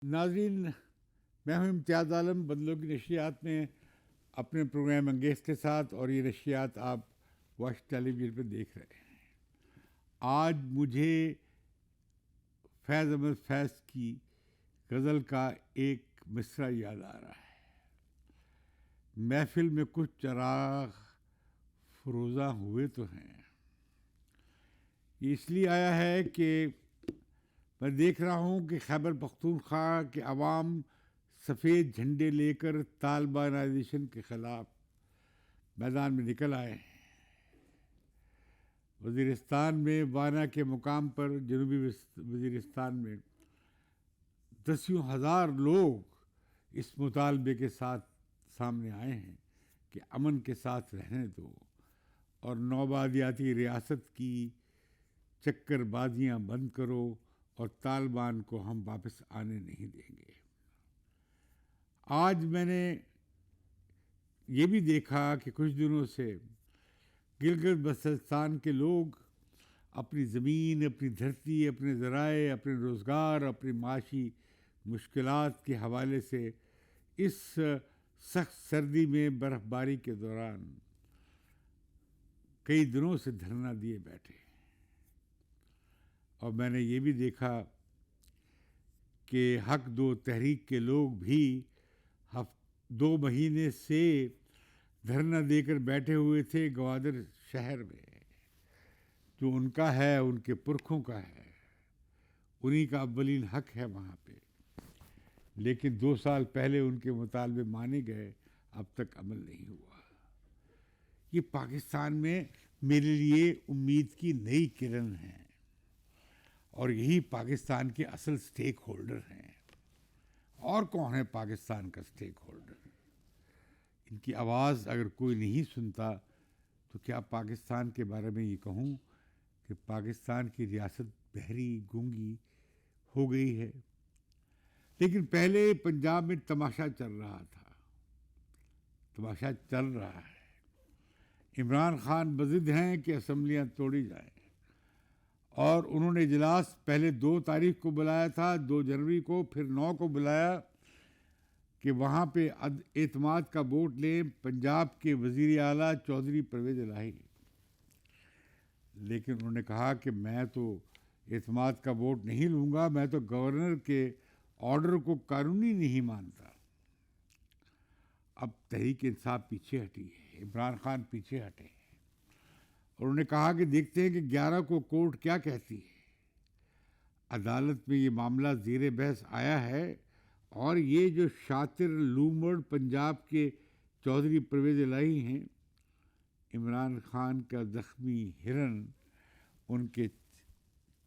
ناظرین، میں ہوں امتیاز عالم بدلوں کی نشریات میں اپنے پروگرام انگیز کے ساتھ، اور یہ نشریات آپ واش ٹیلی ویژن پہ دیکھ رہے ہیں۔ آج مجھے فیض احمد فیض کی غزل کا ایک مصرع یاد آ رہا ہے۔ محفل میں کچھ چراغ فروزاں ہوئے تو ہیں۔ یہ اس لیے آیا ہے کہ میں دیکھ رہا ہوں کہ خیبر پختونخوا کے عوام سفید جھنڈے لے کر طالبانائزیشن کے خلاف میدان میں نکل آئے ہیں۔ وزیرستان میں وانا کے مقام پر، جنوبی وزیرستان میں 10,000 لوگ اس مطالبے کے ساتھ سامنے آئے ہیں کہ امن کے ساتھ رہنے دو اور نوآبادیاتی ریاست کی چکر بازیاں بند کرو، اور طالبان کو ہم واپس آنے نہیں دیں گے۔ آج میں نے یہ بھی دیکھا کہ کچھ دنوں سے گلگت بلتستان کے لوگ اپنی زمین، اپنی دھرتی، اپنے ذرائع، اپنے روزگار، اپنی معاشی مشکلات کے حوالے سے اس سخت سردی میں برف باری کے دوران کئی دنوں سے دھرنا دیے بیٹھے۔ اور میں نے یہ بھی دیکھا کہ حق دو تحریک کے لوگ بھی 2 مہینے سے دھرنا دے کر بیٹھے ہوئے تھے گوادر شہر میں، جو ان کا ہے، ان کے پرکھوں کا ہے، انہی کا اولین حق ہے وہاں پہ، لیکن 2 سال پہلے ان کے مطالبے مانے گئے، اب تک عمل نہیں ہوا۔ یہ پاکستان میں میرے لیے امید کی نئی کرن ہے، اور یہی پاکستان کے اصل سٹیک ہولڈر ہیں۔ اور کون ہے پاکستان کا سٹیک ہولڈر؟ ان کی آواز اگر کوئی نہیں سنتا تو کیا پاکستان کے بارے میں یہ کہوں کہ پاکستان کی ریاست بہری گونگی ہو گئی ہے؟ لیکن پہلے پنجاب میں تماشا چل رہا تھا، تماشا چل رہا ہے۔ عمران خان بضد ہیں کہ اسمبلیاں توڑی جائیں، اور انہوں نے اجلاس پہلے 2 تاریخ کو بلایا تھا، 2 جنوری کو، پھر 9 کو بلایا کہ وہاں پہ اعتماد کا ووٹ لیں پنجاب کے وزیر اعلیٰ چودھری پرویز الہی۔ لیکن انہوں نے کہا کہ میں تو اعتماد کا ووٹ نہیں لوں گا، میں تو گورنر کے آرڈر کو قانونی نہیں مانتا۔ اب تحریک انصاف پیچھے ہٹی ہے، عمران خان پیچھے ہٹے ہیں، اور انہوں نے کہا کہ دیکھتے ہیں کہ 11 کو کورٹ کیا کہتی ہے۔ عدالت میں یہ معاملہ زیر بحث آیا ہے، اور یہ جو شاطر لومڑ پنجاب کے چودھری پرویز الہی ہیں، عمران خان کا زخمی ہرن ان کے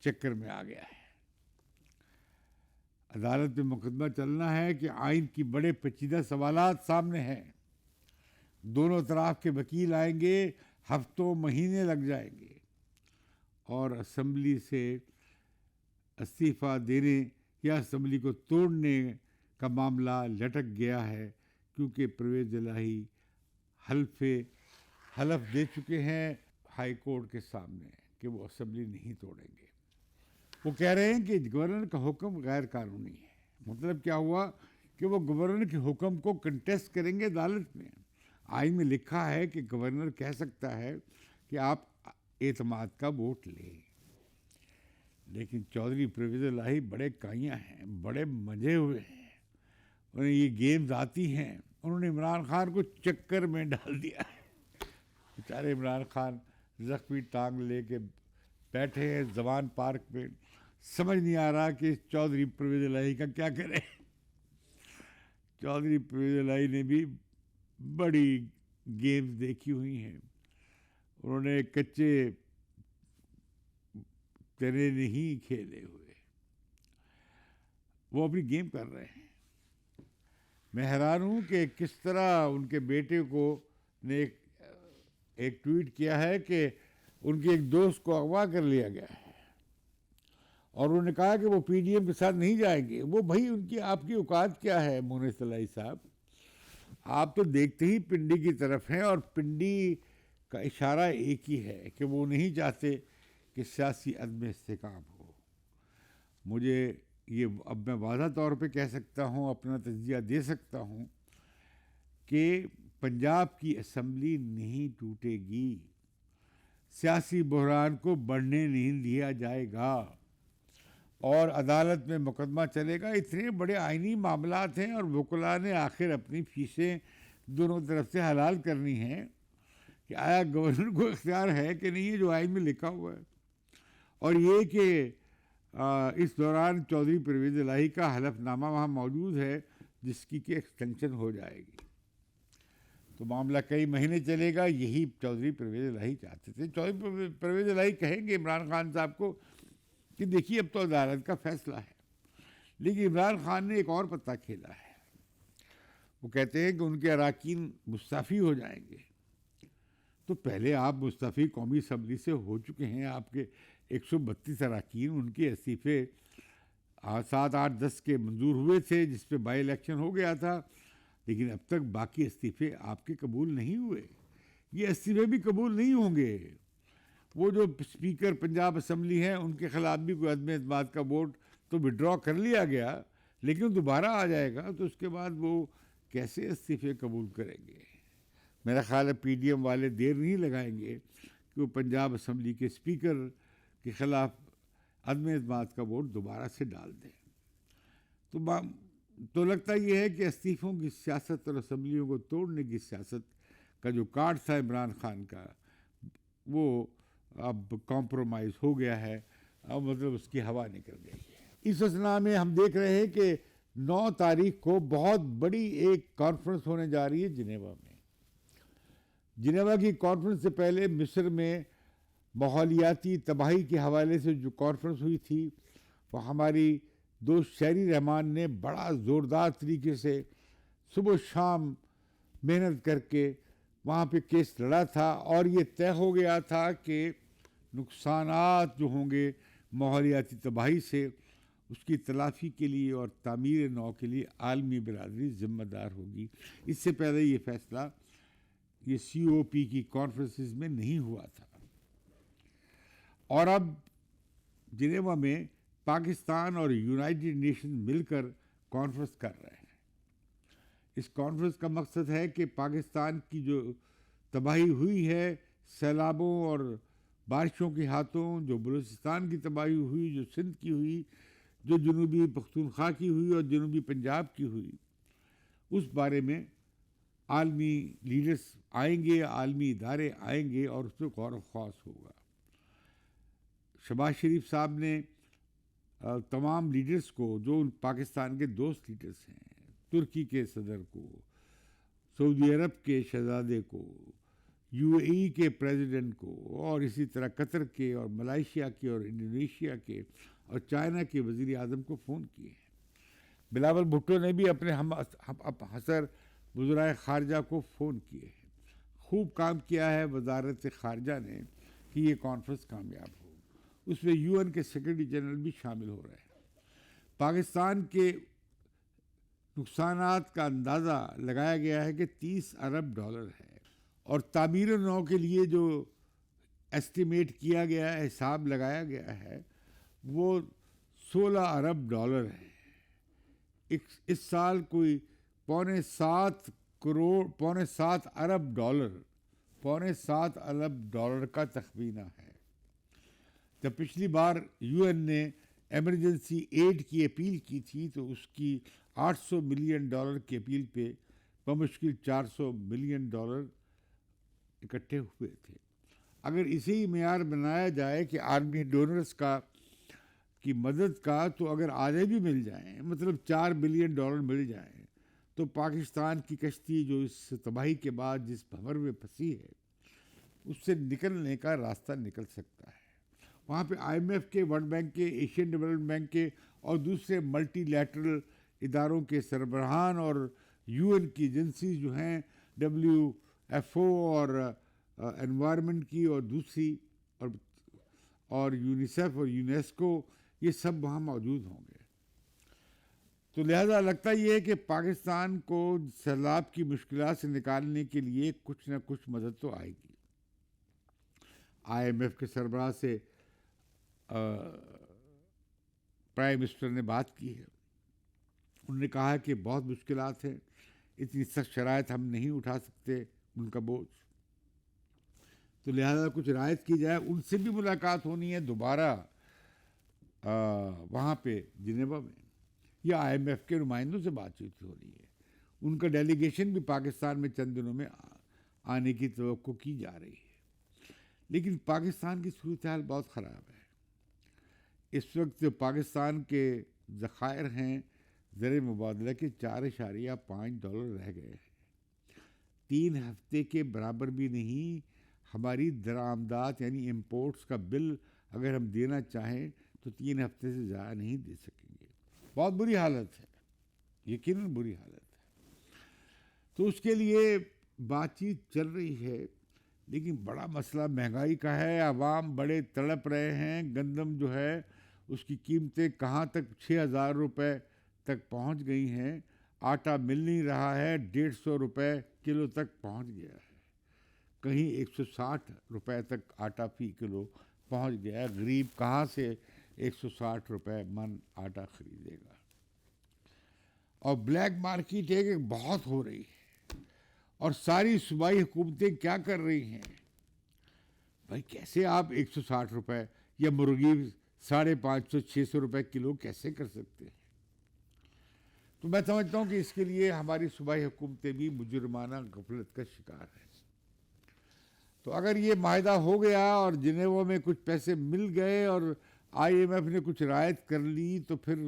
چکر میں آ گیا ہے۔ عدالت میں مقدمہ چلنا ہے کہ آئین کی بڑے پیچیدہ سوالات سامنے ہیں، دونوں طرف کے وکیل آئیں گے، ہفتوں مہینے لگ جائیں گے، اور اسمبلی سے استعفیٰ دینے یا اسمبلی کو توڑنے کا معاملہ لٹک گیا ہے، کیونکہ پرویز الہی حلف دے چکے ہیں ہائی کورٹ کے سامنے کہ وہ اسمبلی نہیں توڑیں گے۔ وہ کہہ رہے ہیں کہ گورنر کا حکم غیر قانونی ہے۔ مطلب کیا ہوا کہ وہ گورنر کے حکم کو کنٹیسٹ کریں گے عدالت میں۔ آئین میں لکھا ہے کہ گورنر کہہ سکتا ہے کہ آپ اعتماد کا ووٹ لیں، لیکن چودھری پرویز الہی بڑے کائیاں ہیں، بڑے منجے ہوئے ہیں، انہیں یہ گیمز آتی ہیں۔ انہوں نے عمران خان کو چکر میں ڈال دیا ہے۔ بیچارے عمران خان زخمی ٹانگ لے کے بیٹھے ہیں زوان پارک میں، سمجھ نہیں آ رہا کہ چودھری پرویز الہی کا کیا کرے۔ چودھری پرویز الہی نے بھی بڑی گیمز دیکھی ہوئی ہیں، انہوں نے کچے چنے نہیں کھیلے ہوئے، وہ اپنی گیم کر رہے ہیں۔ میں حیران ہوں کہ کس طرح ان کے بیٹے کو نے ایک ٹویٹ کیا ہے کہ ان کے ایک دوست کو اغوا کر لیا گیا ہے، اور انہوں نے کہا کہ وہ پی ڈی ایم کے ساتھ نہیں جائیں گے۔ وہ بھائی آپ کی اوقات کیا ہے مونس الہی صاحب؟ آپ تو دیکھتے ہی پنڈی کی طرف ہیں، اور پنڈی کا اشارہ ایک ہی ہے کہ وہ نہیں چاہتے کہ سیاسی عدم استحکام ہو۔ مجھے یہ اب میں واضح طور پہ کہہ سکتا ہوں، اپنا تجزیہ دے سکتا ہوں کہ پنجاب کی اسمبلی نہیں ٹوٹے گی، سیاسی بحران کو بڑھنے نہیں دیا جائے گا، اور عدالت میں مقدمہ چلے گا۔ اتنے بڑے آئینی معاملات ہیں اور وکلاء نے آخر اپنی فیسیں دونوں طرف سے حلال کرنی ہیں کہ آیا گورنر کو اختیار ہے کہ نہیں، یہ جو آئین میں لکھا ہوا ہے۔ اور یہ کہ اس دوران چودھری پرویز الہی کا حلف نامہ وہاں موجود ہے، جس کی کہ ایکسٹینشن ہو جائے گی، تو معاملہ کئی مہینے چلے گا۔ یہی چودھری پرویز الہی چاہتے تھے۔ چودھری پرویز الہی کہیں گے عمران خان صاحب کو کہ دیکھیے اب تو عدالت کا فیصلہ ہے، لیکن عمران خان نے ایک اور پتہ کھیلا ہے۔ وہ کہتے ہیں کہ ان کے اراکین مستعفی ہو جائیں گے، تو پہلے آپ مستعفی قومی اسمبلی سے ہو چکے ہیں، آپ کے 132 اراکین، ان کے استعفے 7، 8، 10 کے منظور ہوئے تھے، جس پہ بائی الیکشن ہو گیا تھا، لیکن اب تک باقی استعفے آپ کے قبول نہیں ہوئے۔ یہ استعفے بھی قبول نہیں ہوں گے۔ وہ جو اسپیکر پنجاب اسمبلی ہیں، ان کے خلاف بھی کوئی عدم اعتماد کا ووٹ تو وڈرا کر لیا گیا، لیکن دوبارہ آ جائے گا، تو اس کے بعد وہ کیسے استعفے قبول کریں گے؟ میرا خیال ہے پی ڈی ایم والے دیر نہیں لگائیں گے کہ وہ پنجاب اسمبلی کے اسپیکر کے خلاف عدم اعتماد کا ووٹ دوبارہ سے ڈال دیں۔ تو لگتا یہ ہے کہ استعفوں کی سیاست اور اسمبلیوں کو توڑنے کی سیاست کا جو کارڈ تھا عمران خان کا، وہ اب کمپرومائز ہو گیا ہے، اب مطلب اس کی ہوا نکل گئی ہے۔ اس اثنا میں ہم دیکھ رہے ہیں کہ 9 تاریخ کو بہت بڑی ایک کانفرنس ہونے جا رہی ہے جنیوا میں۔ جنیوا کی کانفرنس سے پہلے مصر میں ماحولیاتی تباہی کے حوالے سے جو کانفرنس ہوئی تھی، وہ ہماری دوست شہری رحمان نے بڑا زوردار طریقے سے صبح و شام محنت کر کے وہاں پہ کیس لڑا تھا، اور یہ طے ہو گیا تھا کہ نقصانات جو ہوں گے ماحولیاتی تباہی سے، اس کی تلافی کے لیے اور تعمیر نو کے لیے عالمی برادری ذمہ دار ہوگی۔ اس سے پہلے یہ فیصلہ یہ سی او پی کی کانفرنسز میں نہیں ہوا تھا، اور اب جنیوا میں پاکستان اور یونائٹڈ نیشن مل کر کانفرنس کر رہے ہیں۔ اس کانفرنس کا مقصد ہے کہ پاکستان کی جو تباہی ہوئی ہے سیلابوں اور بارشوں کے ہاتھوں، جو بلوچستان کی تباہی ہوئی، جو سندھ کی ہوئی، جو جنوبی پختونخوا کی ہوئی اور جنوبی پنجاب کی ہوئی، اس بارے میں عالمی لیڈرز آئیں گے، عالمی ادارے آئیں گے اور اس پہ غور و خوض ہوگا۔ شہباز شریف صاحب نے تمام لیڈرز کو، جو پاکستان کے دوست لیڈرز ہیں، ترکی کے صدر کو، سعودی عرب کے شہزادے کو، یو اے ای کے پریزیڈنٹ کو، اور اسی طرح قطر کے اور ملائیشیا کے اور انڈونیشیا کے اور چائنا کے وزیر اعظم کو فون کیے ہیں۔ بلاول بھٹو نے بھی اپنے ہم حسر وزرائے خارجہ کو فون کیے ہیں۔ خوب کام کیا ہے وزارت خارجہ نے کہ یہ کانفرنس کامیاب ہو۔ اس میں یو این کے سیکرٹری جنرل بھی شامل ہو رہے ہیں۔ پاکستان کے نقصانات کا اندازہ لگایا گیا ہے کہ $30 ارب ہے، اور تعمیر نو کے لیے جو ایسٹیمیٹ کیا گیا ہے، حساب لگایا گیا ہے، وہ $16 ارب ہے۔ اس سال کوئی $7.7 ارب کا تخمینہ ہے۔ جب پچھلی بار یو این نے ایمرجنسی ایڈ کی اپیل کی تھی تو اس کی $800 ملین کی اپیل پہ بمشکل $400 ملین اکٹھے ہوئے تھے۔ اگر اسی معیار بنایا جائے کہ عالمی ڈونرز کی مدد کا، تو اگر آدھے بھی مل جائیں، مطلب $4 بلین مل جائیں، تو پاکستان کی کشتی جو اس تباہی کے بعد جس بھنور میں پھنسی ہے، اس سے نکلنے کا راستہ نکل سکتا ہے۔ وہاں پہ آئی ایم ایف کے، ورلڈ بینک کے، ایشین ڈیولپمنٹ بینک کے اور دوسرے ملٹی لیٹرل اداروں کے سربراہان اور یو این کی ایجنسیز جو ہیں، ڈبلیو ایف او اور انوائرمنٹ کی اور دوسری اور یونیسیف اور یونیسکو، یہ سب وہاں موجود ہوں گے۔ تو لہذا لگتا یہ ہے کہ پاکستان کو سیلاب کی مشکلات سے نکالنے کے لیے کچھ نہ کچھ مدد تو آئے گی۔ آئی ایم ایف کے سربراہ سے پرائم منسٹر نے بات کی ہے. انہوں نے کہا کہ بہت مشکلات ہیں, اتنی سخت شرائط ہم نہیں اٹھا سکتے ان کا بوجھ, تو لہٰذا کچھ رعایت کی جائے. ان سے بھی ملاقات ہونی ہے دوبارہ وہاں پہ جنیوا میں, یا IMF کے نمائندوں سے بات چیت ہو رہی ہے. ان کا ڈیلیگیشن بھی پاکستان میں چند دنوں میں آنے کی توقع کی جا رہی ہے. لیکن پاکستان کی صورتحال بہت خراب ہے. اس وقت جو پاکستان کے ذخائر ہیں زر مبادلہ کے $4.5 رہ گئے ہیں. 3 ہفتے کے برابر بھی نہیں. ہماری درآمدات یعنی امپورٹس کا بل اگر ہم دینا چاہیں تو 3 ہفتے سے زیادہ نہیں دے سکیں گے. بہت بری حالت ہے, یقیناً بری حالت ہے. تو اس کے لیے بات چیت چل رہی ہے, لیکن بڑا مسئلہ مہنگائی کا ہے. عوام بڑے تڑپ رہے ہیں. گندم جو ہے اس کی قیمتیں کہاں تک 6,000 روپے تک پہنچ گئی ہیں. آٹا مل نہیں رہا ہے, 150 روپے کلو تک پہنچ گیا ہے. کہیں 160 روپے تک آٹا فی کلو پہنچ گیا ہے. غریب کہاں سے 160 روپے من آٹا خریدے گا؟ اور بلیک مارکیٹ ایک بہت ہو رہی ہے. اور ساری صوبائی حکومتیں کیا کر رہی ہیں بھائی؟ کیسے آپ 160 روپے یا مرغی 550-600 روپے کلو کیسے کر سکتے ہیں؟ تو میں سمجھتا ہوں کہ اس کے لیے ہماری صوبائی حکومتیں بھی مجرمانہ غفلت کا شکار ہیں. تو اگر یہ معاہدہ ہو گیا اور جنیوا میں کچھ پیسے مل گئے اور IMF نے کچھ رعایت کر لی, تو پھر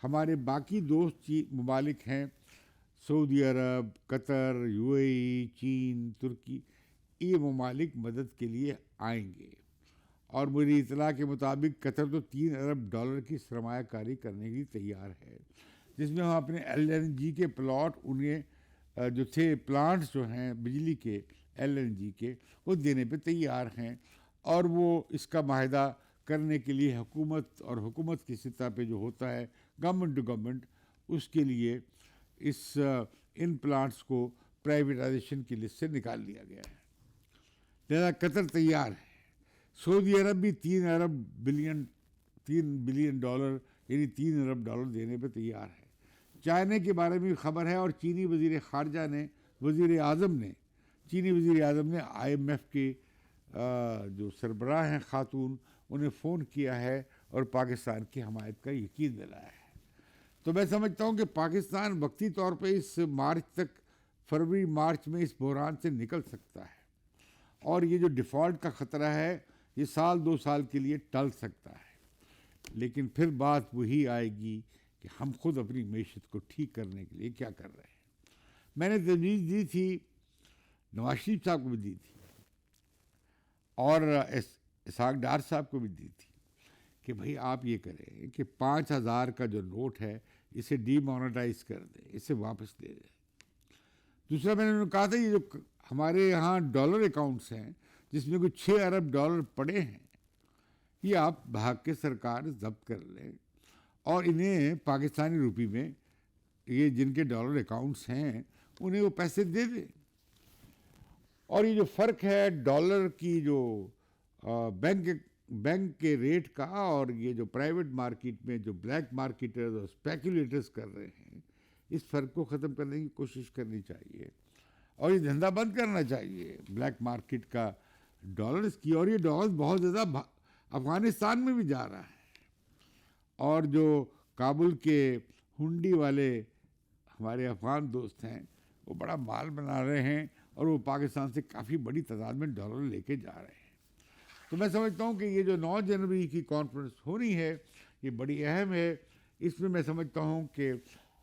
ہمارے باقی دوست ممالک ہیں, سعودی عرب, قطر, UAE, چین, ترکی, یہ ممالک مدد کے لیے آئیں گے. اور میری اطلاع کے مطابق قطر تو $3 ارب کی سرمایہ کاری کرنے کے لیے تیار ہے, جس میں ہم اپنے LNG کے پلاٹ انہیں جو تھے پلانٹس جو ہیں بجلی کے LNG کے وہ دینے پہ تیار ہیں. اور وہ اس کا معاہدہ کرنے کے لیے حکومت اور حکومت کی سطح پہ جو ہوتا ہے گورنمنٹ ٹو گورنمنٹ, اس کے لیے ان پلانٹس کو پرائیویٹائزیشن کی لسٹ سے نکال لیا گیا ہے. لہذا قطر تیار ہے. سعودی عرب بھی $3 بلین یعنی $3 ارب دینے پہ تیار ہے. چائنا کے بارے میں خبر ہے, اور چینی وزیر خارجہ نے چینی وزیر اعظم نے IMF کے جو سربراہ ہیں خاتون, انہیں فون کیا ہے اور پاکستان کی حمایت کا یقین دلایا ہے. تو میں سمجھتا ہوں کہ پاکستان وقتی طور پہ اس مارچ تک, فروری مارچ میں اس بحران سے نکل سکتا ہے. اور یہ جو ڈیفالٹ کا خطرہ ہے یہ 1-2 سال کے لیے ٹل سکتا ہے. لیکن پھر بات وہی آئے گی کہ ہم خود اپنی معیشت کو ٹھیک کرنے کے لیے کیا کر رہے ہیں. میں نے تجویز دی تھی, نواز شریف صاحب کو بھی دی تھی اور اسحاق ڈار صاحب کو بھی دی تھی, کہ بھئی آپ یہ کریں کہ 5,000 کا جو نوٹ ہے اسے ڈی مانیٹائز کر دیں, اسے واپس دے دیں. دوسرا میں نے کہا تھا یہ جو ہمارے یہاں ڈالر اکاؤنٹس ہیں جس میں کوئی $6 ارب پڑے ہیں, یہ آپ بھاگ کے سرکار ضبط کر لیں اور انہیں پاکستانی روپی میں, یہ جن کے ڈالر اکاؤنٹس ہیں انہیں وہ پیسے دے دیں. اور یہ جو فرق ہے ڈالر کی جو بینک کے ریٹ کا اور یہ جو پرائیویٹ مارکیٹ میں جو بلیک مارکیٹرز اور اسپیکولیٹرز کر رہے ہیں, اس فرق کو ختم کرنے کی کوشش کرنی چاہیے اور یہ دھندا بند کرنا چاہیے بلیک مارکیٹ کا ڈالرز کی. اور یہ ڈالرز بہت زیادہ افغانستان میں بھی جا رہا ہے, اور جو کابل کے ہنڈی والے ہمارے افغان دوست ہیں وہ بڑا مال بنا رہے ہیں اور وہ پاکستان سے کافی بڑی تعداد میں ڈالر لے کے جا رہے ہیں. تو میں سمجھتا ہوں کہ یہ جو 9 جنوری کی کانفرنس ہونی ہے یہ بڑی اہم ہے. اس میں سمجھتا ہوں کہ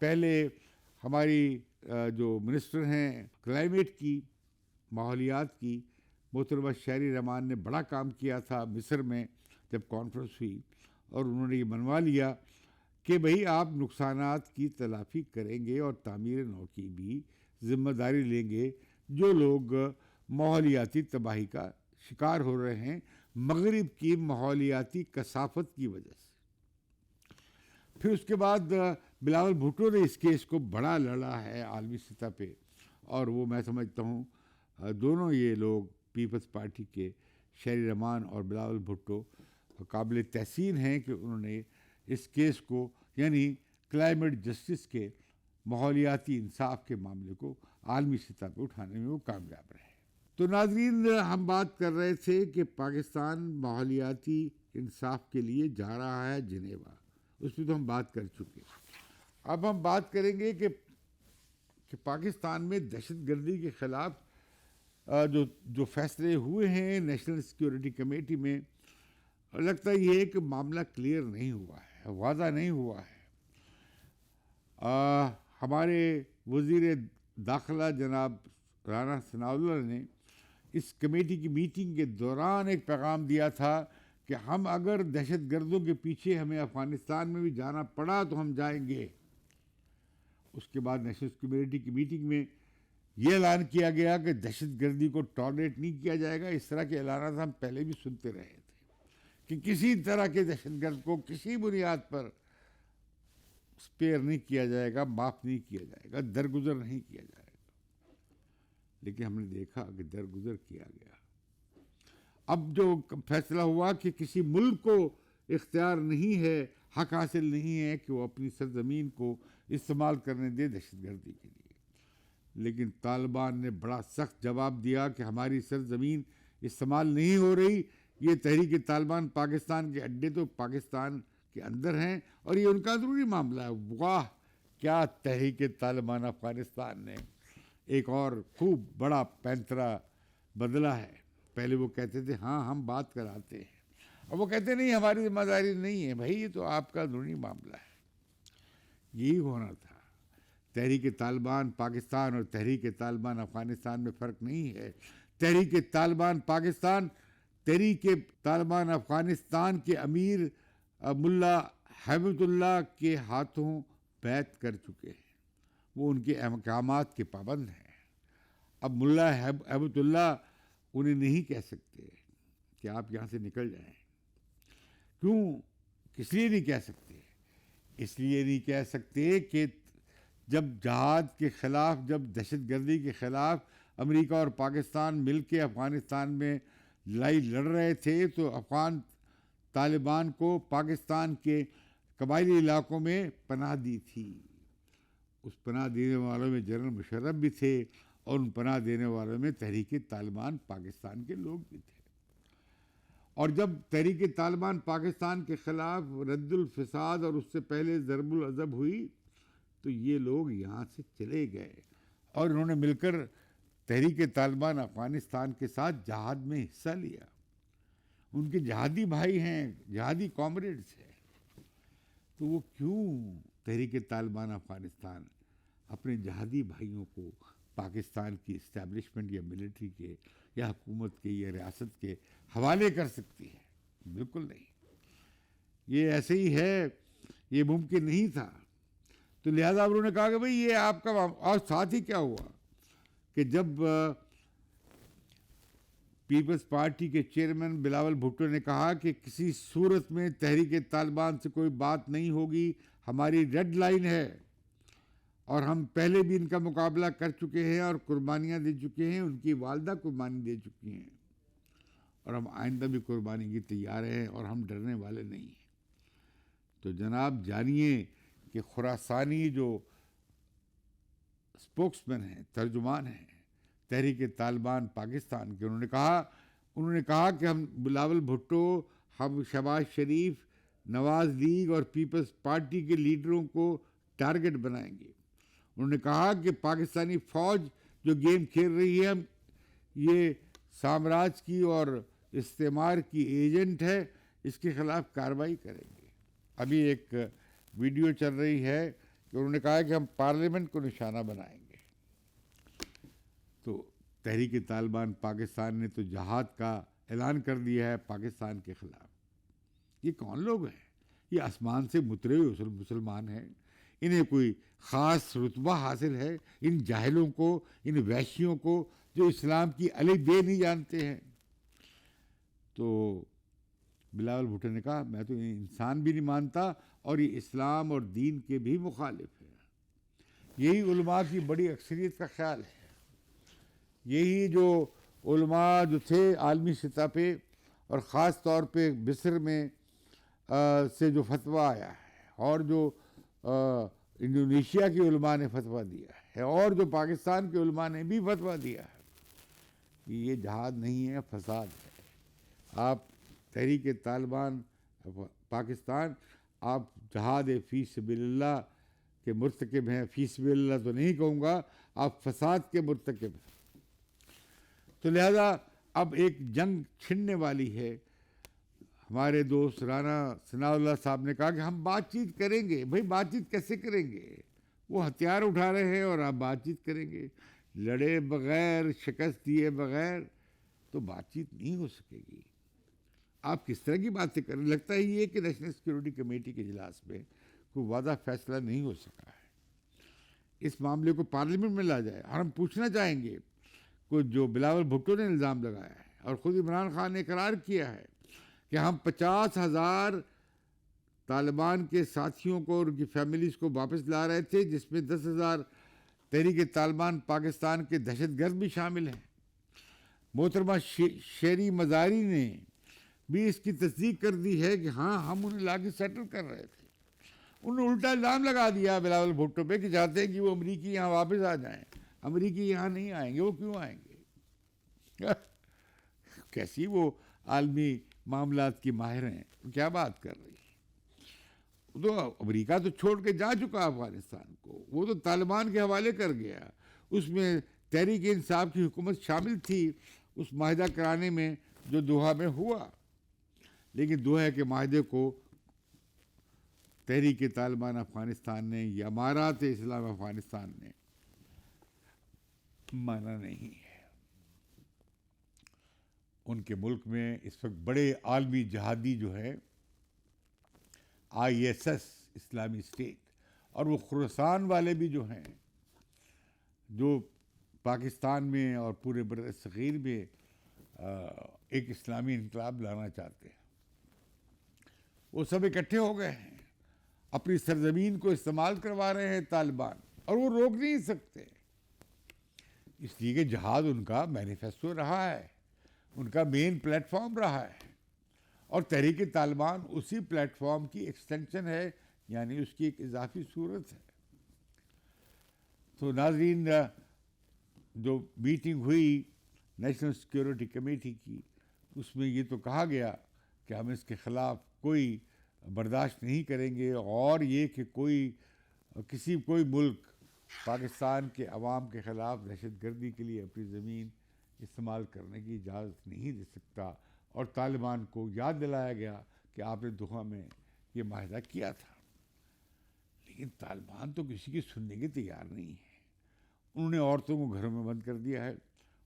پہلے ہماری جو منسٹر ہیں کلائمیٹ کی, ماحولیات کی, محترمہ شہری رحمان نے بڑا کام کیا تھا مصر میں جب کانفرنس ہوئی, اور انہوں نے یہ منوا لیا کہ بھئی آپ نقصانات کی تلافی کریں گے اور تعمیر نو کی بھی ذمہ داری لیں گے جو لوگ ماحولیاتی تباہی کا شکار ہو رہے ہیں مغرب کی ماحولیاتی کثافت کی وجہ سے. پھر اس کے بعد بلاول بھٹو نے اس کیس کو بڑا لڑا ہے عالمی سطح پہ, اور وہ میں سمجھتا ہوں دونوں یہ لوگ پیپلز پارٹی کے شہری رحمان اور بلاول بھٹو قابل تحسین ہیں کہ انہوں نے اس کیس کو، یعنی کلائمیٹ جسٹس کے، ماحولیاتی انصاف کے معاملے کو عالمی سطح پہ اٹھانے میں وہ کامیاب رہے۔ تو ناظرین، ہم بات کر رہے تھے کہ پاکستان ماحولیاتی انصاف کے لیے جا رہا ہے جنیوا، اس پہ تو ہم بات کر چکے۔ اب ہم بات کریں گے کہ پاکستان میں دہشت گردی کے خلاف جو فیصلے ہوئے ہیں نیشنل سیکیورٹی کمیٹی میں، لگتا یہ ہے کہ معاملہ کلیئر نہیں ہوا ہے، واضح نہیں ہوا ہے۔ ہمارے وزیر داخلہ جناب رانا ثناءاللہ نے اس کمیٹی کی میٹنگ کے دوران ایک پیغام دیا تھا کہ ہم اگر دہشت گردوں کے پیچھے ہمیں افغانستان میں بھی جانا پڑا تو ہم جائیں گے۔ اس کے بعد نیشنل کمیٹی کی میٹنگ میں یہ اعلان کیا گیا کہ دہشت گردی کو ٹالریٹ نہیں کیا جائے گا۔ اس طرح کے اعلانات ہم پہلے بھی سنتے رہے تھے کہ کسی طرح کے دہشت گرد کو کسی بنیاد پر اسپیئر نہیں کیا جائے گا، معاف نہیں کیا جائے گا، درگزر نہیں کیا جائے گا۔ لیکن ہم نے دیکھا کہ درگزر کیا گیا۔ اب جو فیصلہ ہوا کہ کسی ملک کو اختیار نہیں ہے، حق حاصل نہیں ہے کہ وہ اپنی سرزمین کو استعمال کرنے دے دہشت گردی کے لیے، لیکن طالبان نے بڑا سخت جواب دیا کہ ہماری سرزمین استعمال نہیں ہو رہی۔ یہ تحریک طالبان پاکستان کے اڈے تو پاکستان کے اندر ہیں اور یہ ان کا ضروری معاملہ ہے۔ واہ، کیا تحریک طالبان افغانستان نے ایک اور خوب بڑا پینترا بدلا ہے۔ پہلے وہ کہتے تھے ہاں ہم بات کراتے ہیں، اور وہ کہتے نہیں ہماری ذمہ داری نہیں ہے، بھائی یہ تو آپ کا ضروری معاملہ ہے۔ یہی ہونا تھا۔ تحریک طالبان پاکستان اور تحریک طالبان افغانستان میں فرق نہیں ہے۔ تحریک طالبان پاکستان تحریک طالبان افغانستان کے امیر ملا ہیبت اللہ کے ہاتھوں بیعت کر چکے ہیں، وہ ان کے احکامات کے پابند ہیں۔ اب ملا ہیبت اللہ انہیں نہیں کہہ سکتے کہ آپ یہاں سے نکل جائیں۔ کیوں؟ کس لیے نہیں کہہ سکتے؟ اس لیے نہیں کہہ سکتے کہ جب جہاد کے خلاف، جب دہشت گردی کے خلاف امریکہ اور پاکستان مل کے افغانستان میں لڑائی لڑ رہے تھے تو افغان طالبان کو پاکستان کے قبائلی علاقوں میں پناہ دی تھی۔ اس پناہ دینے والوں میں جنرل مشرف بھی تھے اور ان پناہ دینے والوں میں تحریک طالبان پاکستان کے لوگ بھی تھے۔ اور جب تحریک طالبان پاکستان کے خلاف رد الفساد اور اس سے پہلے ضرب العضب ہوئی تو یہ لوگ یہاں سے چلے گئے اور انہوں نے مل کر تحریک طالبان افغانستان کے ساتھ جہاد میں حصہ لیا۔ ان کے جہادی بھائی ہیں، جہادی کامریڈز ہیں، تو وہ کیوں تحریک طالبان افغانستان اپنے جہادی بھائیوں کو پاکستان کی اسٹیبلشمنٹ یا ملٹری کے یا حکومت کے یا ریاست کے حوالے کر سکتی ہے؟ بالکل نہیں، یہ ایسے ہی ہے، یہ ممکن نہیں تھا۔ تو لہٰذا انہوں نے کہا کہ بھئی یہ آپ کا، اور ساتھ ہی کیا ہوا کہ جب پیپلز پارٹی کے چیئرمین بلاول بھٹو نے کہا کہ کسی صورت میں تحریک طالبان سے کوئی بات نہیں ہوگی، ہماری ریڈ لائن ہے اور ہم پہلے بھی ان کا مقابلہ کر چکے ہیں اور قربانیاں دے چکے ہیں، ان کی والدہ قربانی دے چکی ہیں اور ہم آئندہ بھی قربانی کی تیار ہیں اور ہم ڈرنے والے نہیں ہیں۔ تو جناب جانیے کہ خراسانی جو اسپوکس مین ہیں، ترجمان ہیں تحریک طالبان پاکستان کے، انہوں نے کہا کہ ہم بلاول بھٹو، ہم شہباز شریف، نواز لیگ اور پیپلز پارٹی کے لیڈروں کو ٹارگٹ بنائیں گے۔ انہوں نے کہا کہ پاکستانی فوج جو گیم کھیل رہی ہے، یہ سامراج کی اور استعمار کی ایجنٹ ہے، اس کے خلاف کارروائی کریں گے۔ ابھی ایک ویڈیو چل رہی ہے کہ انہوں نے کہا کہ ہم پارلیمنٹ کو نشانہ بنائیں گے۔ تو تحریک طالبان پاکستان نے تو جہاد کا اعلان کر دیا ہے پاکستان کے خلاف۔ یہ کون لوگ ہیں؟ یہ آسمان سے اترے ہوئے مسلمان ہیں، انہیں کوئی خاص رتبہ حاصل ہے؟ ان جاہلوں کو، ان وحشیوں کو جو اسلام کی الف بے نہیں جانتے ہیں۔ تو بلاول بھٹو نے کہا میں تو انسان بھی نہیں مانتا اور یہ اسلام اور دین کے بھی مخالف ہے۔ یہی علماء کی بڑی اکثریت کا خیال ہے۔ یہی جو علماء جو تھے عالمی سطح پہ اور خاص طور پہ مصر میں سے جو فتویٰ آیا ہے، اور جو انڈونیشیا کے علماء نے فتویٰ دیا ہے، اور جو پاکستان کے علماء نے بھی فتویٰ دیا ہے کہ یہ جہاد نہیں ہے، فساد ہے. آپ تحریک طالبان پاکستان، آپ جہاد فی سبیل اللہ کے مرتکب ہیں. فی سبیل اللہ تو نہیں کہوں گا، آپ فساد کے مرتکب ہیں. تو لہذا اب ایک جنگ چھڑنے والی ہے. ہمارے دوست رانا ثناء اللہ صاحب نے کہا کہ ہم بات چیت کریں گے. بھائی بات چیت کیسے کریں گے؟ وہ ہتھیار اٹھا رہے ہیں اور آپ بات چیت کریں گے. لڑے بغیر، شکست دیے بغیر تو بات چیت نہیں ہو سکے گی. آپ کس طرح کی باتیں کریں؟ لگتا ہے یہ کہ نیشنل سیکورٹی کمیٹی کے اجلاس میں کوئی وعدہ فیصلہ نہیں ہو سکا ہے. اس معاملے کو پارلیمنٹ میں لا جائے. اور ہم پوچھنا چاہیں گے کہ جو بلاول بھٹو نے الزام لگایا ہے اور خود عمران خان نے اقرار کیا ہے کہ ہم 50,000 طالبان کے ساتھیوں کو اور ان کی فیملیز کو واپس لا رہے تھے، جس میں 10,000 تحریک طالبان پاکستان کے دہشت گرد بھی شامل ہیں. محترمہ شیری مزاری نے بھی اس کی تصدیق کر دی ہے کہ ہاں ہم انہیں لا کے سیٹل کر رہے تھے. انہوں نے الٹا الزام لگا دیا بلاول بھٹو پہ کہ چاہتے ہیں کہ وہ امریکی یہاں واپس آ جائیں. امریکی یہاں نہیں آئیں گے. وہ کیوں آئیں گے؟ کیسی وہ عالمی معاملات کی ماہر ہیں، کیا بات کر رہی ہیں؟ تو امریکہ تو چھوڑ کے جا چکا افغانستان کو، وہ تو طالبان کے حوالے کر گیا. اس میں تحریک انصاف کی حکومت شامل تھی اس معاہدہ کرانے میں جو دوحہ میں ہوا. لیکن دوحہ کے معاہدے کو تحریک طالبان افغانستان نے یا امارات اسلام افغانستان نے مانا نہیں ہے. ان کے ملک میں اس وقت بڑے عالمی جہادی جو ہے ISS اسلامی اسٹیٹ، اور وہ خراسان والے بھی جو ہیں، جو پاکستان میں اور پورے بر صغیر میں ایک اسلامی انقلاب لانا چاہتے ہیں، وہ سب اکٹھے ہو گئے ہیں. اپنی سرزمین کو استعمال کروا رہے ہیں طالبان، اور وہ روک نہیں سکتے. اس لیے کہ جہاد ان کا مینیفیسٹو رہا ہے، ان کا مین پلیٹ فارم رہا ہے، اور تحریک طالبان اسی پلیٹ فارم کی ایکسٹینشن ہے، یعنی اس کی ایک اضافی صورت ہے. تو ناظرین، جو میٹنگ ہوئی نیشنل سیکورٹی کمیٹی کی، اس میں یہ تو کہا گیا کہ ہم اس کے خلاف کوئی برداشت نہیں کریں گے، اور یہ کہ کوئی ملک پاکستان کے عوام کے خلاف دہشت گردی کے لیے اپنی زمین استعمال کرنے کی اجازت نہیں دے سکتا. اور طالبان کو یاد دلایا گیا کہ آپ نے دوحہ میں یہ معاہدہ کیا تھا. لیکن طالبان تو کسی کی سننے کے تیار نہیں ہے. انہوں نے عورتوں کو گھروں میں بند کر دیا ہے،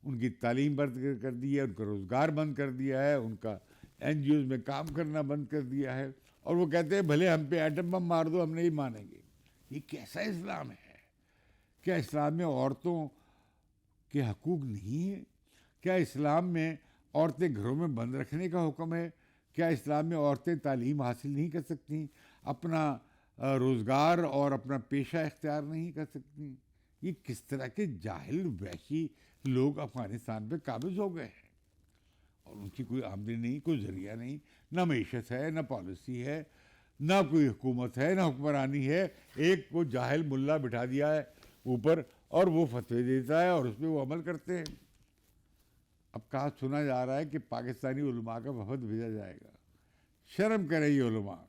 ان کی تعلیم بند کر دی ہے، ان کا روزگار بند کر دیا ہے، ان کا NGOs میں کام کرنا بند کر دیا ہے. اور وہ کہتے ہیں بھلے ہم پہ ایٹم بم مار دو، ہم نہیں مانیں گے. یہ کیسا اسلام ہے؟ کیا اسلام میں عورتوں کے حقوق نہیں ہیں؟ کیا اسلام میں عورتیں گھروں میں بند رکھنے کا حکم ہے؟ کیا اسلام میں عورتیں تعلیم حاصل نہیں کر سکتیں، اپنا روزگار اور اپنا پیشہ اختیار نہیں کر سکتیں؟ یہ کس طرح کے جاہل وحشی لوگ افغانستان پہ قابض ہو گئے ہیں، اور ان کی کوئی آمدنی نہیں، کوئی ذریعہ نہیں، نہ معیشت ہے، نہ پالیسی ہے، نہ کوئی حکومت ہے، نہ حکمرانی ہے. ایک کو جاہل ملا بٹھا دیا ہے اوپر، اور وہ فتوے دیتا ہے اور اس پہ وہ عمل کرتے ہیں. اب کہا سنا جا رہا ہے کہ پاکستانی علماء کا وفد بھیجا جائے گا. شرم کرے یہ علماء،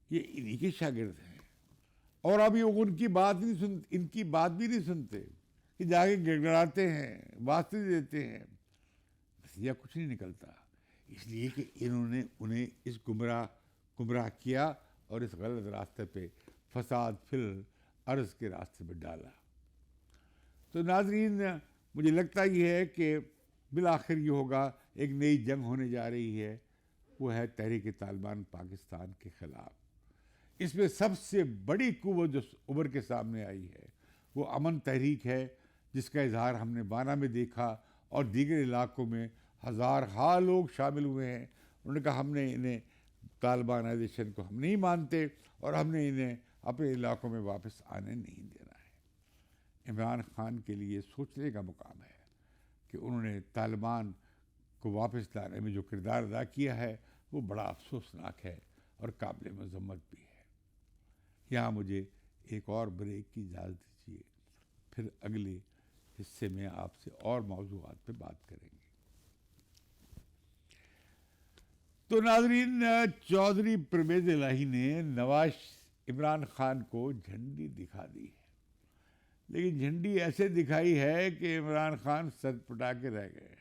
یہ انہی کے شاگرد ہیں، اور اب یہ ان کی بات بھی نہیں سنتے کہ جا کے گڑگڑاتے ہیں، واسطے دیتے ہیں. نتیجہ کچھ نہیں نکلتا، اس لیے کہ انہوں نے انہیں اس گمراہ کیا اور اس غلط راستے پہ، فساد فی الارض کے راستے پہ ڈالا. تو ناظرین، مجھے لگتا یہ ہے کہ بالآخر یہ ہوگا، ایک نئی جنگ ہونے جا رہی ہے، وہ ہے تحریک طالبان پاکستان کے خلاف. اس میں سب سے بڑی قوت جو ابھر کے سامنے آئی ہے وہ امن تحریک ہے، جس کا اظہار ہم نے بانا میں دیکھا، اور دیگر علاقوں میں ہزارہا لوگ شامل ہوئے ہیں. انہوں نے کہا ہم نے انہیں طالبانائزیشن کو ہم نہیں مانتے، اور ہم نے انہیں اپنے علاقوں میں واپس آنے نہیں دینا ہے. عمران خان کے لیے سوچنے کا مقام ہے کہ انہوں نے طالبان کو واپس لانے میں جو کردار ادا کیا ہے وہ بڑا افسوسناک ہے، اور قابل مذمت بھی ہے۔ یہاں مجھے ایک اور بریک کی اجازت دیجیے، پھر اگلے حصے میں آپ سے اور موضوعات پہ بات کریں گے۔ تو ناظرین، چودھری پرویز الہی نے نواز عمران خان کو جھنڈی دکھا دی ہے، لیکن جھنڈی ایسے دکھائی ہے کہ عمران خان سر پٹا کے رہ گئے ہیں۔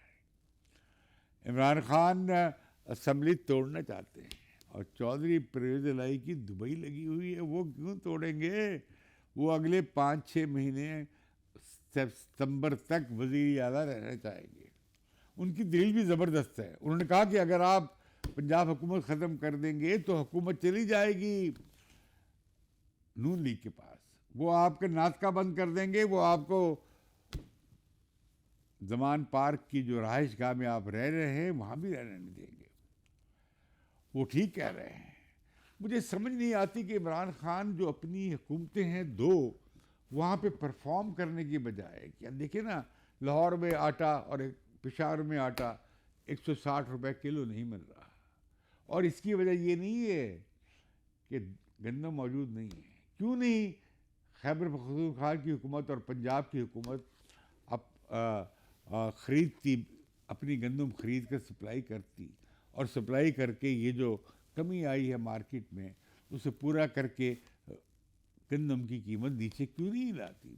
عمران خان اسمبلی توڑنا چاہتے ہیں، اور چودھری پرویز الہی کی دبئی لگی ہوئی ہے، وہ کیوں توڑیں گے؟ وہ اگلے 5-6 مہینے ستمبر تک وزیر اعلیٰ رہنا چاہیں گے۔ ان کی دلیل بھی زبردست ہے۔ انہوں نے کہا کہ اگر آپ پنجاب حکومت ختم کر دیں گے تو حکومت چلی جائے گی نون لیگ کے پاس، وہ آپ کا ناطقہ بند کر دیں گے، وہ آپ کو زمان پارک کی جو رہائش گاہ میں آپ رہ رہے ہیں وہاں بھی رہنے نہیں دیں گے۔ وہ ٹھیک کہہ رہے ہیں۔ مجھے سمجھ نہیں آتی کہ عمران خان جو اپنی حکومتیں ہیں دو، وہاں پہ پرفارم کرنے کی بجائے، کیا دیکھیں نا، لاہور میں آٹا اور پشاور میں آٹا 160 روپے کلو نہیں مل رہا، اور اس کی وجہ یہ نہیں ہے کہ گندم موجود نہیں ہے۔ کیوں نہیں خیبر پختونخوا کی حکومت اور پنجاب کی حکومت خریدتی، اپنی گندم خرید کر سپلائی کرتی، اور سپلائی کر کے یہ جو کمی آئی ہے مارکیٹ میں اسے پورا کر کے گندم کی قیمت نیچے کیوں نہیں لاتی؟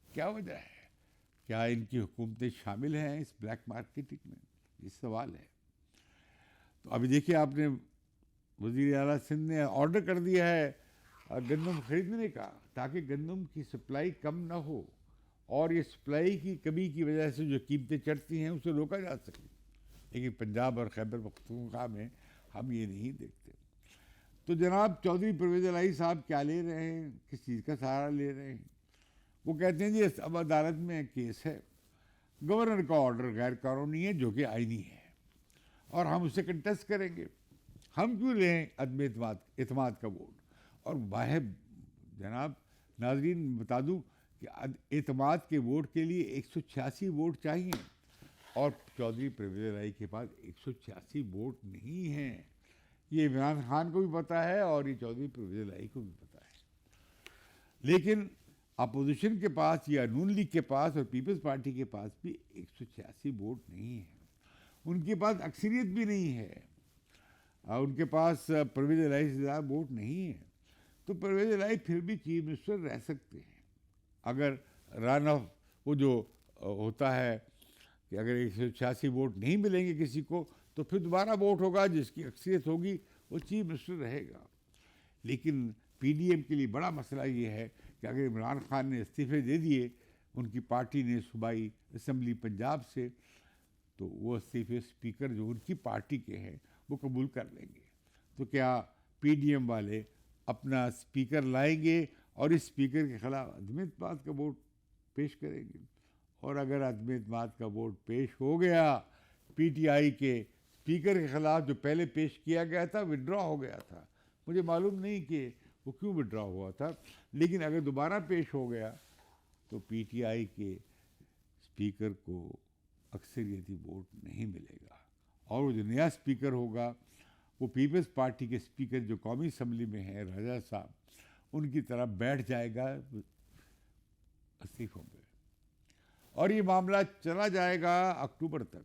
کیا وجہ ہے؟ کیا ان کی حکومتیں شامل ہیں اس بلیک مارکیٹنگ میں؟ یہ سوال ہے۔ تو ابھی دیکھیے، آپ نے وزیر اعلیٰ سندھ نے آرڈر کر دیا ہے گندم خریدنے کا، تاکہ گندم کی سپلائی کم نہ ہو، اور یہ سپلائی کی کمی کی وجہ سے جو قیمتیں چڑھتی ہیں اسے روکا جا سکے۔ لیکن پنجاب اور خیبر پختونخوا میں ہم یہ نہیں دیکھتے۔ تو جناب چودھری پرویز الہی صاحب کیا لے رہے ہیں، کس چیز کا سہارا لے رہے ہیں؟ وہ کہتے ہیں جی اب عدالت میں کیس ہے، گورنر کا آرڈر غیر قانونی ہے جو کہ آئینی ہے، اور ہم اسے کنٹیسٹ کریں گے۔ ہم کیوں لیں عدم اعتماد کا ووٹ؟ اور واحد جناب ناظرین بتا دوں کہ اعتماد کے ووٹ کے لیے 186 ووٹ چاہیے، اور چودھری پرویز الہی کے پاس 186 ووٹ نہیں ہیں۔ یہ عمران خان کو بھی پتہ ہے اور یہ چودھری پرویز الہی کو بھی پتہ ہے۔ لیکن اپوزیشن کے پاس یا نون لیگ کے پاس اور پیپلز پارٹی کے پاس بھی 186 ووٹ نہیں ہیں، ان کے پاس اکثریت بھی نہیں ہے، ان کے پاس پرویز الہی سے زیادہ ووٹ نہیں ہے۔ تو پرویز الہی پھر بھی چیف منسٹر رہ سکتے ہیں، اگر رن آف وہ جو ہوتا ہے کہ اگر 186 ووٹ نہیں ملیں گے کسی کو تو پھر دوبارہ ووٹ ہوگا، جس کی اکثریت ہوگی وہ چیف منسٹر رہے گا۔ لیکن پی ڈی ایم کے لیے بڑا مسئلہ یہ ہے کہ اگر عمران خان نے استعفے دے دیے ان کی پارٹی نے صوبائی اسمبلی پنجاب سے، تو وہ استعفے اسپیکر جو ان کی پارٹی کے ہیں وہ قبول کر لیں گے۔ تو کیا پی ڈی ایم والے اپنا اسپیکر لائیں گے اور اس اسپیکر کے خلاف عدم اعتماد کا ووٹ پیش کریں گے؟ اور اگر عدم اعتماد کا ووٹ پیش ہو گیا، پی ٹی آئی کے اسپیکر کے خلاف جو پہلے پیش کیا گیا تھا وڈرا ہو گیا تھا، مجھے معلوم نہیں کہ وہ کیوں وڈرا ہوا تھا، لیکن اگر دوبارہ پیش ہو گیا تو پی ٹی آئی کے اسپیکر کو اکثریتی ووٹ نہیں ملے گا، اور وہ جو نیا اسپیکر ہوگا وہ پیپلز پارٹی کے اسپیکر جو قومی اسمبلی میں ہیں راجہ صاحب، ان کی طرف بیٹھ جائے گا استعفوں پہ، اور یہ معاملہ چلا جائے گا اکتوبر تک۔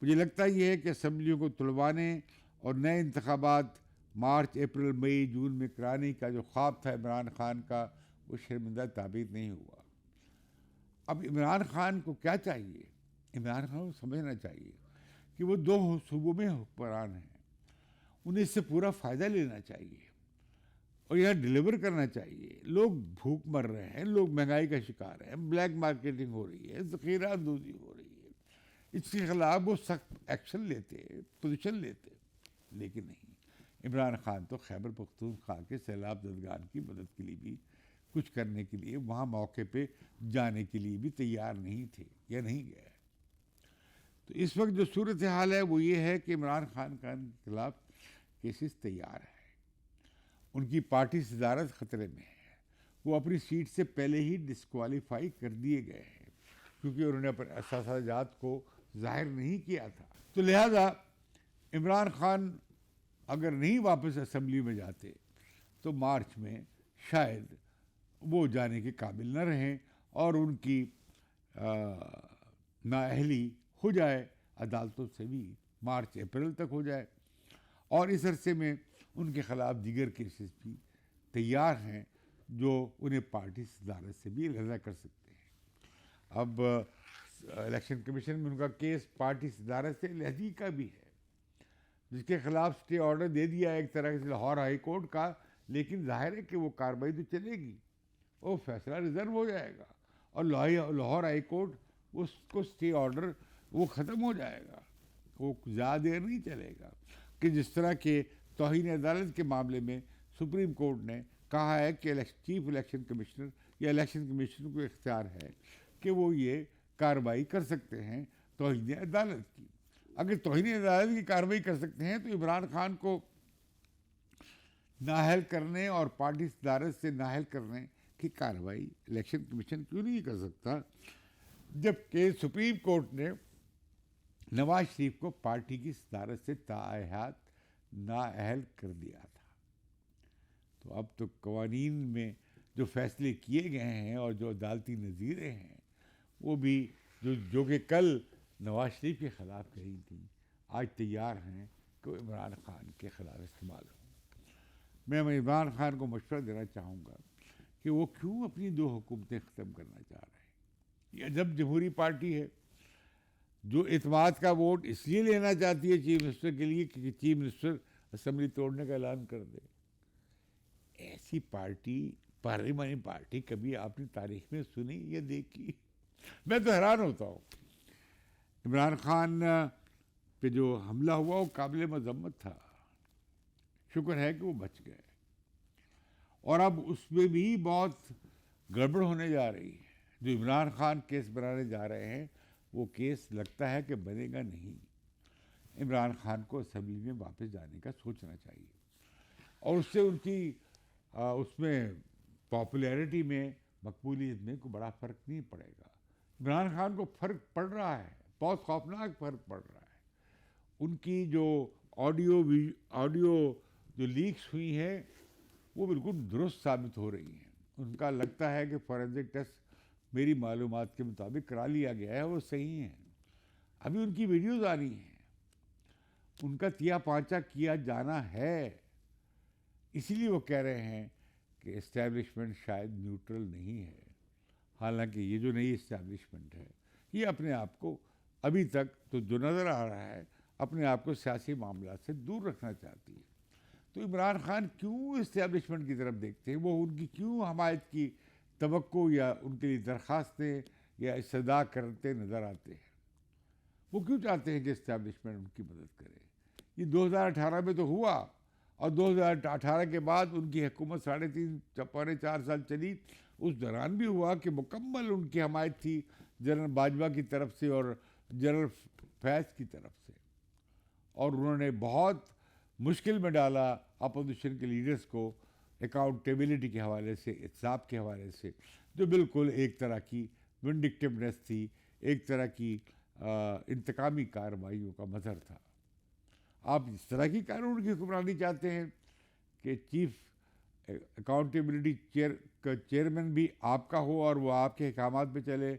مجھے لگتا یہ ہے کہ اسمبلیوں کو تلوانے اور نئے انتخابات مارچ، اپریل، مئی، جون میں کرانے کا جو خواب تھا عمران خان کا، وہ شرمندہ تعبیر نہیں ہوا۔ اب عمران خان کو کیا چاہیے؟ عمران خان کو سمجھنا چاہیے کہ وہ 2 صوبوں میں حکمران ہیں، انہیں اس سے پورا فائدہ لینا چاہیے اور یہاں ڈیلیور کرنا چاہیے۔ لوگ بھوک مر رہے ہیں، لوگ مہنگائی کا شکار ہیں، بلیک مارکیٹنگ ہو رہی ہے، ذخیرہ اندوزی ہو رہی ہے، اس کے خلاف وہ سخت ایکشن لیتے، پوزیشن لیتے، لیکن نہیں۔ عمران خان تو خیبر پختونخوا کے سیلاب زدگان کی مدد کے لیے بھی کچھ کرنے کے لیے، وہاں موقع پہ جانے کے لیے بھی تیار نہیں تھے یا نہیں گئے۔ تو اس وقت جو صورتحال ہے وہ یہ ہے کہ عمران خان کے خلاف کیسز تیار ہے، ان کی پارٹی صدارت خطرے میں ہے، وہ اپنی سیٹ سے پہلے ہی ڈسکوالیفائی کر دیے گئے ہیں کیونکہ انہوں نے اپنے احساسات کو ظاہر نہیں کیا تھا۔ تو لہذا عمران خان اگر نہیں واپس اسمبلی میں جاتے تو مارچ میں شاید وہ جانے کے قابل نہ رہیں اور ان کی نااہلی ہو جائے عدالتوں سے بھی، مارچ اپریل تک ہو جائے، اور اس عرصے میں ان کے خلاف دیگر کیسز بھی تیار ہیں جو انہیں پارٹی صدارت سے بھی علیحدہ کر سکتے ہیں۔ اب الیکشن کمیشن میں ان کا کیس پارٹی صدارت سے علیحدگی کا بھی ہے، جس کے خلاف اسٹے آرڈر دے دیا ہے ایک طرح سے لاہور ہائی کورٹ کا، لیکن ظاہر ہے کہ وہ کارروائی تو چلے گی، وہ فیصلہ ریزرو ہو جائے گا اور لاہور ہائی کورٹ اس کو اسٹے آرڈر وہ ختم ہو جائے گا، وہ زیادہ دیر نہیں چلے گا، کہ جس طرح کے توہین عدالت کے معاملے میں سپریم کورٹ نے کہا ہے کہ چیف الیکشن کمشنر یا الیکشن کمیشن کو اختیار ہے کہ وہ یہ کارروائی کر سکتے ہیں توہین عدالت کی۔ اگر توہین عدالت کی کارروائی کر سکتے ہیں تو عمران خان کو نااہل کرنے اور پارٹی صدارت سے نااہل کرنے کی کارروائی الیکشن کمیشن کیوں نہیں کر سکتا، جبکہ سپریم کورٹ نے نواز شریف کو پارٹی کی صدارت سے تاحیات نااہل کر دیا تھا۔ تو اب تو قوانین میں جو فیصلے کیے گئے ہیں اور جو عدالتی نظیریں ہیں وہ بھی جو کہ کل نواز شریف کے خلاف کہی تھیں، آج تیار ہیں کہ وہ عمران خان کے خلاف استعمال ہوں۔ میں عمران خان کو مشورہ دینا چاہوں گا کہ وہ کیوں اپنی 2 حکومتیں ختم کرنا چاہ رہے ہیں۔ یہ جب جمہوری پارٹی ہے جو اعتماد کا ووٹ اس لیے لینا چاہتی ہے چیف منسٹر کے لیے کہ چیف منسٹر اسمبلی توڑنے کا اعلان کر دے، ایسی پارٹی، پارلیمانی پارٹی کبھی آپ نے تاریخ میں سنی یا دیکھی؟ میں تو حیران ہوتا ہوں۔ عمران خان پہ جو حملہ ہوا وہ قابل مذمت تھا، شکر ہے کہ وہ بچ گئے، اور اب اس میں بھی بہت گڑبڑ ہونے جا رہی ہے۔ جو عمران خان کیس بنانے جا رہے ہیں وہ کیس لگتا ہے کہ بنے گا نہیں۔ عمران خان کو اسمبلی میں واپس جانے کا سوچنا چاہیے، اور اس سے ان کی اس میں پاپولیرٹی میں، مقبولیت میں کوئی بڑا فرق نہیں پڑے گا۔ عمران خان کو فرق پڑ رہا ہے، بہت خوفناک فرق پڑ رہا ہے۔ ان کی جو آڈیو جو لیکس ہوئی ہیں وہ بالکل درست ثابت ہو رہی ہیں۔ ان کا لگتا ہے کہ فورینسک ٹیسٹ میری معلومات کے مطابق کرا لیا گیا ہے، وہ صحیح ہیں۔ ابھی ان کی ویڈیوز آ رہی ہیں، ان کا تیا پانچا کیا جانا ہے، اسی لیے وہ کہہ رہے ہیں کہ اسٹیبلشمنٹ شاید نیوٹرل نہیں ہے، حالانکہ یہ جو نئی اسٹیبلشمنٹ ہے یہ اپنے آپ کو ابھی تک تو جو نظر آ رہا ہے اپنے آپ کو سیاسی معاملات سے دور رکھنا چاہتی ہے۔ تو عمران خان کیوں اسٹیبلشمنٹ کی طرف دیکھتے ہیں؟ وہ ان کی کیوں حمایت کی توقع یا ان کے لیے درخواستیں یا استدعا کرتے نظر آتے ہیں؟ وہ کیوں چاہتے ہیں کہ اسٹیبلشمنٹ ان کی مدد کرے؟ یہ 2018 میں تو ہوا، اور 2018 کے بعد ان کی حکومت 3.5-4 سال چلی، اس دوران بھی ہوا کہ مکمل ان کی حمایت تھی جنرل باجوہ کی طرف سے اور جنرل فیض کی طرف سے، اور انہوں نے بہت مشکل میں ڈالا اپوزیشن کے لیڈرز کو اکاؤنٹیبلٹی کے حوالے سے، احتساب کے حوالے سے، جو بالکل ایک طرح کی ونڈکٹیونیس تھی، ایک طرح کی انتقامی کارروائیوں کا مظہر تھا۔ آپ اس طرح کی قانون کی حکمرانی چاہتے ہیں کہ چیف اکاؤنٹیبلٹی چیئرمین بھی آپ کا ہو اور وہ آپ کے احکامات پہ چلے،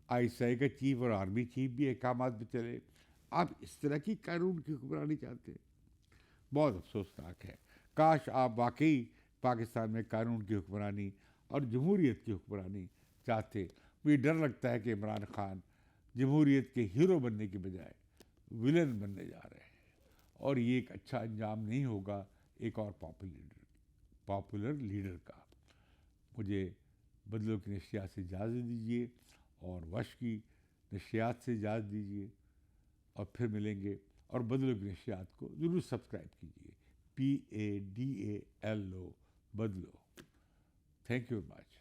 ISI کا چیف اور آرمی چیف بھی احکامات پہ چلے؟ آپ اس طرح کی قانون کی حکمرانی چاہتے ہیں؟ بہت افسوسناک ہے۔ کاش آپ واقعی پاکستان میں قانون کی حکمرانی اور جمہوریت کی حکمرانی چاہتے۔ مجھے ڈر لگتا ہے کہ عمران خان جمہوریت کے ہیرو بننے کے بجائے ولن بننے جا رہے ہیں، اور یہ ایک اچھا انجام نہیں ہوگا ایک اور پاپولر لیڈر کا۔ مجھے بدلوں کی نشریات سے اجازت دیجیے اور وش کی نشریات سے اجازت دیجیے، اور پھر ملیں گے۔ اور بدلوں کی نشریات کو ضرور سبسکرائب کیجیے، PADALO بدلو۔ Thank you very much.